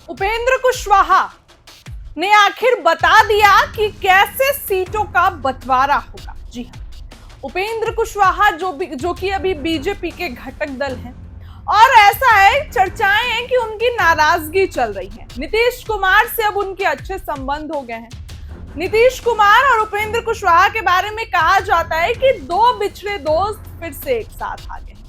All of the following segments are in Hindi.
उपेंद्र कुशवाहा ने आखिर बता दिया कि कैसे सीटों का बंटवारा होगा। जी हां, उपेंद्र कुशवाहा जो कि अभी बीजेपी के घटक दल हैं और ऐसा है, चर्चाएं हैं कि उनकी नाराजगी चल रही है। नीतीश कुमार से अब उनके अच्छे संबंध हो गए हैं। नीतीश कुमार और उपेंद्र कुशवाहा के बारे में कहा जाता है कि दो बिछड़े दोस्त फिर से एक साथ आ गए हैं।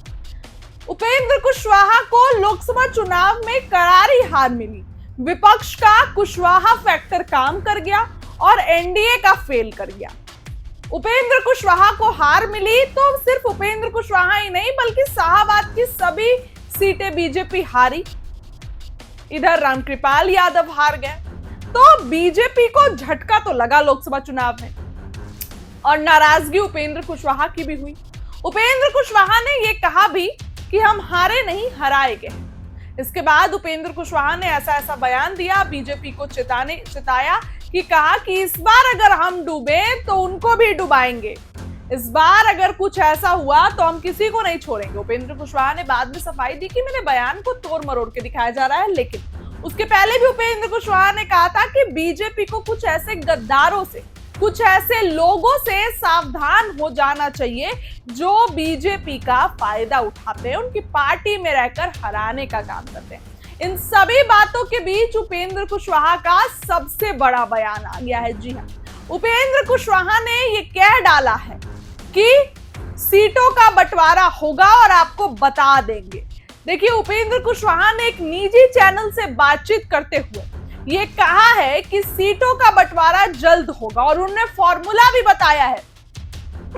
उपेंद्र कुशवाहा को लोकसभा चुनाव में करारी हार मिली। विपक्ष का कुशवाहा फैक्टर काम कर गया और एनडीए का फेल कर गया। उपेंद्र कुशवाहा को हार मिली तो सिर्फ उपेंद्र कुशवाहा ही नहीं बल्कि शाहाबाद की सभी सीटें बीजेपी हारी। इधर रामकृपाल यादव हार गए तो बीजेपी को झटका तो लगा लोकसभा चुनाव में और नाराजगी उपेंद्र कुशवाहा की भी हुई। उपेंद्र कुशवाहा ने यह कहा भी कि हम हारे नहीं, हराए गए। इसके बाद उपेंद्र कुशवाहा ने ऐसा बयान दिया, बीजेपी को चिताया कि कहा कि इस बार अगर हम डूबे तो उनको भी डुबाएंगे। इस बार अगर कुछ ऐसा हुआ तो हम किसी को नहीं छोड़ेंगे। उपेंद्र कुशवाहा ने बाद में सफाई दी कि मेरे बयान को तोड़ मरोड़ के दिखाया जा रहा है, लेकिन उसके पहले भी उपेंद्र कुशवाहा ने कहा था कि बीजेपी को कुछ ऐसे गद्दारों से, कुछ ऐसे लोगों से सावधान हो जाना चाहिए जो बीजेपी का फायदा उठाते हैं, उनकी पार्टी में रहकर हराने का काम करते हैं। इन सभी बातों के बीच उपेंद्र कुशवाहा का सबसे बड़ा बयान आ गया है। जी हां, उपेंद्र कुशवाहा ने ये कह डाला है कि सीटों का बंटवारा होगा और आपको बता देंगे। देखिए, उपेंद्र कुशवाहा ने एक निजी चैनल से बातचीत करते हुए ये कहा है कि सीटों का बंटवारा जल्द होगा और उन्होंने फॉर्मूला भी बताया है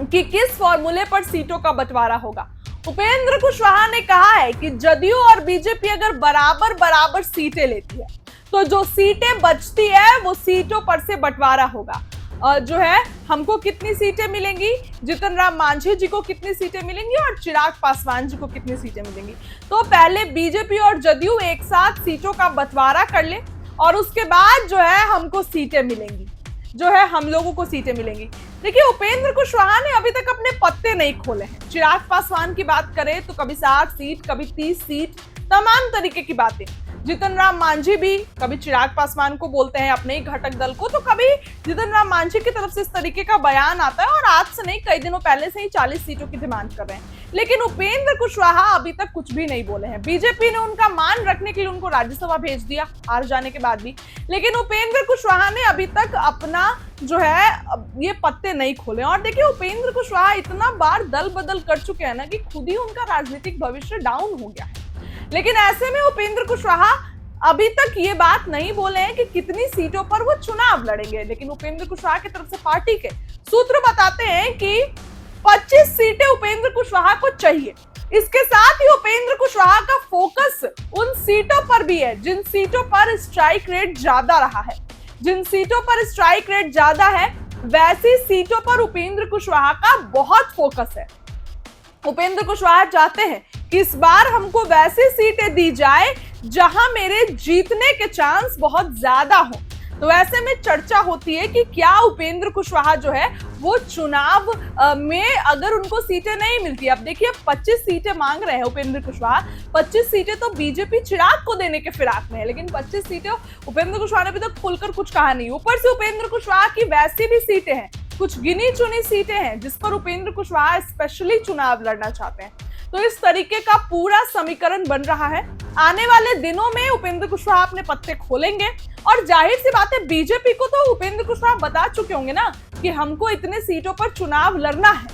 कि किस फॉर्मूले पर सीटों का बंटवारा होगा। उपेंद्र कुशवाहा ने कहा है कि जदयू और बीजेपी अगर बराबर बराबर सीटें लेती है तो जो सीटें बचती है वो सीटों पर से बंटवारा होगा। जो है, हमको कितनी सीटें मिलेंगी, जीतन राम मांझी जी को कितनी सीटें मिलेंगी और चिराग पासवान जी को कितनी सीटें मिलेंगी। तो पहले बीजेपी और जदयू एक साथ सीटों का बंटवारा कर ले और उसके बाद जो है हमको सीटें मिलेंगी, जो है हम लोगों को सीटें मिलेंगी। देखिए, उपेंद्र कुशवाहा ने अभी तक अपने पत्ते नहीं खोले हैं। चिराग पासवान की बात करें तो कभी 60 सीट, कभी 30 सीट, तमाम तरीके की बातें। जीतन राम मांझी भी कभी चिराग पासवान को बोलते हैं अपने ही घटक दल को, तो कभी जीतन राम मांझी की तरफ से इस तरीके का बयान आता है और आज से नहीं, कई दिनों पहले से ही 40 सीटों की डिमांड कर रहे हैं। लेकिन उपेंद्र कुशवाहा अभी तक कुछ भी नहीं बोले हैं। बीजेपी ने उनका मान रखने के लिए उनको राज्यसभा भेज दिया हार जाने के बाद भी, लेकिन उपेंद्र कुशवाहा ने अभी तक अपना जो है ये पत्ते नहीं खोले। और देखिए, उपेंद्र कुशवाहा इतना बार दल बदल कर चुके हैं ना कि खुद ही उनका राजनीतिक भविष्य डाउन हो गया है। लेकिन ऐसे में उपेंद्र कुशवाहा अभी तक ये बात नहीं बोले हैं कि कितनी सीटों पर वो चुनाव लड़ेंगे। लेकिन उपेंद्र कुशवाहा की तरफ से पार्टी के सूत्र बताते हैं कि 25 सीटें उपेंद्र कुशवाहा को चाहिए। इसके साथ ही उपेंद्र कुशवाहा का फोकस उन सीटों पर भी है जिन सीटों पर स्ट्राइक रेट ज्यादा रहा है। जिन सीटों पर स्ट्राइक रेट ज्यादा है वैसी सीटों पर उपेंद्र कुशवाहा का बहुत फोकस है। उपेंद्र कुशवाहा चाहते हैं कि इस बार हमको वैसी सीटें दी जाए जहां मेरे जीतने के चांस बहुत ज्यादा हो। तो ऐसे में चर्चा होती है कि क्या उपेंद्र कुशवाहा जो है वो चुनाव में अगर उनको सीटें नहीं मिलती, अब देखिए 25 सीटें मांग रहे हैं उपेंद्र कुशवाहा, 25 सीटें तो बीजेपी चिराग को देने के फिराक में है, लेकिन 25 सीटें उपेंद्र कुशवाहा ने अभी तक खुलकर कुछ कहा नहीं। ऊपर से उपेंद्र कुशवाहा की वैसी भी सीटें हैं, कुछ गिनी चुनी सीटें हैं जिस पर उपेंद्र कुशवाहा स्पेशली चुनाव लड़ना चाहते हैं। तो इस तरीके का पूरा समीकरण बन रहा है। आने वाले दिनों में उपेंद्र कुशवाहा अपने पत्ते खोलेंगे और जाहिर सी बात है, बीजेपी को तो उपेंद्र कुशवाहा बता चुके होंगे ना कि हमको इतने सीटों पर चुनाव लड़ना है।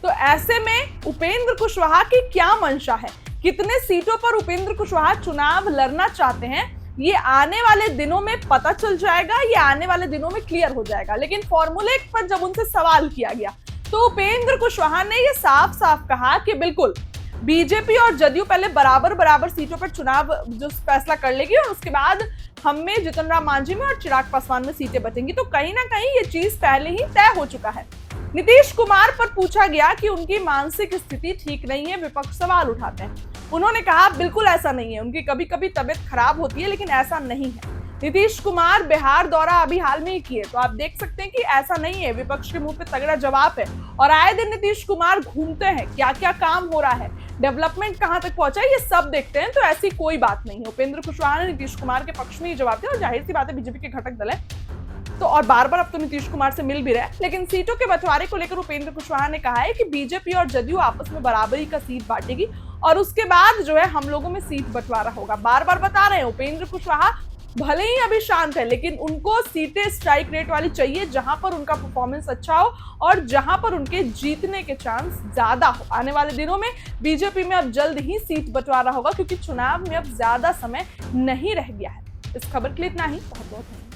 तो ऐसे में उपेंद्र कुशवाहा की क्या मंशा है, कितने सीटों पर उपेंद्र कुशवाहा चुनाव लड़ना चाहते हैं, ये आने वाले दिनों में पता चल जाएगा, ये आने वाले दिनों में क्लियर हो जाएगा। लेकिन फॉर्मूले पर जब उनसे सवाल किया गया तो उपेंद्र कुशवाहा ने ये साफ साफ कहा कि बिल्कुल बीजेपी और जदयू पहले बराबर बराबर सीटों पर चुनाव जो फैसला कर लेगी और उसके बाद हम में, जीतन राम मांझी में और चिराग पासवान में सीटें बचेंगी। तो कहीं ना कहीं ये चीज पहले ही तय हो चुका है। नीतीश कुमार पर पूछा गया कि उनकी मानसिक स्थिति ठीक नहीं है, विपक्ष सवाल उठाते हैं। उन्होंने कहा बिल्कुल ऐसा नहीं है, उनकी कभी कभी तबीयत खराब होती है लेकिन ऐसा नहीं है। नीतीश कुमार बिहार दौरा अभी हाल में ही किए, तो आप देख सकते हैं कि ऐसा नहीं है। विपक्ष के मुंह पे तगड़ा जवाब है और आए दिन नीतीश कुमार घूमते हैं, क्या क्या काम हो रहा है, डेवलपमेंट कहां तक पहुंचा है ये सब देखते हैं, तो ऐसी कोई बात नहीं है। उपेंद्र कुशवाहा ने नीतीश कुमार के पक्ष में ये जवाब दिया, और जाहिर सी बात है बीजेपी के घटक दल है तो, और बार बार अब तो नीतीश कुमार से मिल भी रहे हैं। लेकिन सीटों के बंटवारे को लेकर उपेंद्र कुशवाहा ने कहा है कि बीजेपी और जदयू आपस में बराबरी का सीट बांटेगी और उसके बाद जो है हम लोगों में सीट बंटवारा होगा। बार बार बता रहे हैं उपेंद्र कुशवाहा भले ही अभी शांत है, लेकिन उनको सीटें स्ट्राइक रेट वाली चाहिए जहां पर उनका परफॉर्मेंस अच्छा हो और जहां पर उनके जीतने के चांस ज्यादा हो। आने वाले दिनों में बीजेपी में अब जल्द ही सीट बंटवारा होगा, क्योंकि चुनाव में अब ज्यादा समय नहीं रह गया है। इस खबर के लिए इतना ही। बहुत बहुत धन्यवाद।